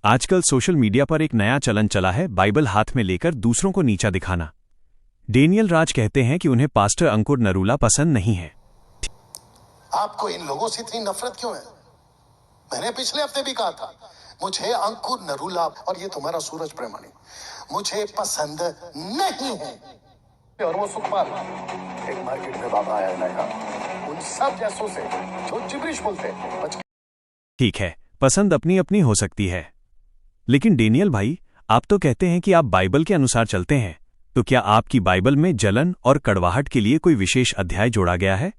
आजकल social media पर एक नया चलन चला है, बाइबल हाथ में लेकर दूसरों को नीचा दिखाना। डेनियल राज कहते हैं कि उन्हें पास्टर अंकुर नरूला पसंद नहीं है। आपको इन लोगों से इतनी नफरत क्यों है? मैंने पिछले हफ्ते भी कहा था, मुझे अंकुर नरूला और ये तुम्हारा सूरज प्रेमानी मुझे पसंद नहीं है। और वो सुखपाल, एक मार्केट में बाबा आया नया, उन सब जैसों से जो जिब्रिश बोलते हैं। ठीक है, पसंद अपनी अपनी हो सकती है, लेकिन डेनियल भाई, आप तो कहते हैं कि आप बाइबल के अनुसार चलते हैं, तो क्या आपकी बाइबल में जलन और कड़वाहट के लिए कोई विशेष अध्याय जोड़ा गया है?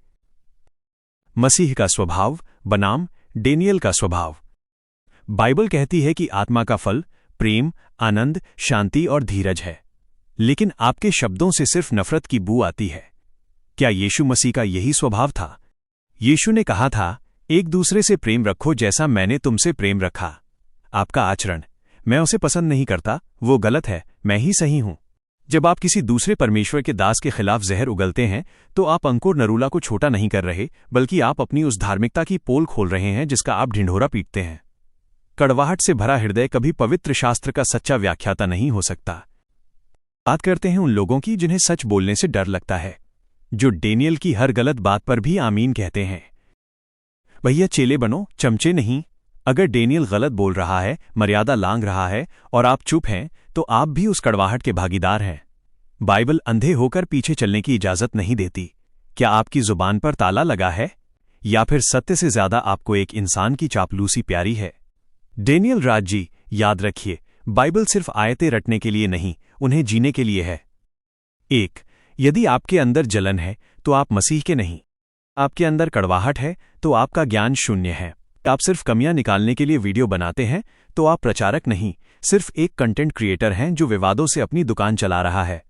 मसीह का स्वभाव बनाम डेनियल का स्वभाव। बाइबल कहती है कि आत्मा का फल प्रेम, आनंद, शांति और धीरज है, लेकिन आपके शब्दों से सिर्फ नफरत की बू आती है। क्या यीशु मसीह का यही स्वभाव था? यीशु ने कहा था, एक दूसरे से प्रेम रखो जैसा मैंने तुमसे प्रेम रखा। आपका आचरण, मैं उसे पसंद नहीं करता, वो गलत है, मैं ही सही हूं। जब आप किसी दूसरे परमेश्वर के दास के खिलाफ जहर उगलते हैं, तो आप अंकुर नरूला को छोटा नहीं कर रहे, बल्कि आप अपनी उस धार्मिकता की पोल खोल रहे हैं जिसका आप ढिंढोरा पीटते हैं। कड़वाहट से भरा हृदय कभी पवित्र शास्त्र का सच्चा व्याख्याता नहीं हो सकता। बात करते हैं उन लोगों की जिन्हें सच बोलने से डर लगता है, जो डेनियल की हर गलत बात पर भी आमीन कहते हैं। भैया चेले बनो, चमचे नहीं। अगर डेनियल गलत बोल रहा है, मर्यादा लांघ रहा है और आप चुप हैं, तो आप भी उस कड़वाहट के भागीदार हैं। बाइबल अंधे होकर पीछे चलने की इजाजत नहीं देती। क्या आपकी जुबान पर ताला लगा है, या फिर सत्य से ज्यादा आपको एक इंसान की चापलूसी प्यारी है? डेनियल राज जी, याद रखिए, बाइबल सिर्फ आयतें रटने के लिए नहीं, उन्हें जीने के लिए है। 1. यदि आपके अंदर जलन है, तो आप मसीह के नहीं। आपके अंदर कड़वाहट है, तो आपका ज्ञान शून्य है। आप सिर्फ कमियां निकालने के लिए वीडियो बनाते हैं, तो आप प्रचारक नहीं, सिर्फ एक कंटेंट क्रिएटर हैं जो विवादों से अपनी दुकान चला रहा है।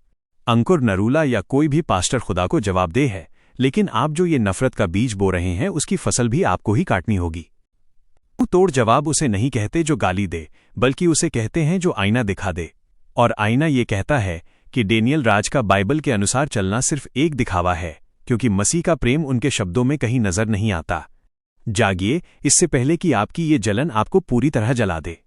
अंकुर नरूला या कोई भी पास्टर खुदा को जवाबदेह है, लेकिन आप जो ये नफरत का बीज बो रहे हैं, उसकी फसल भी आपको ही काटनी होगी। तोड़ जवाब उसे नहीं कहते जो गाली दे, बल्कि उसे कहते हैं जो आईना दिखा दे। और आईना ये कहता है कि डेनियल राज का बाइबल के अनुसार चलना सिर्फ एक दिखावा है, क्योंकि मसीह का प्रेम उनके शब्दों में कहीं नजर नहीं आता। जागिए, इससे पहले कि आपकी ये जलन आपको पूरी तरह जला दे।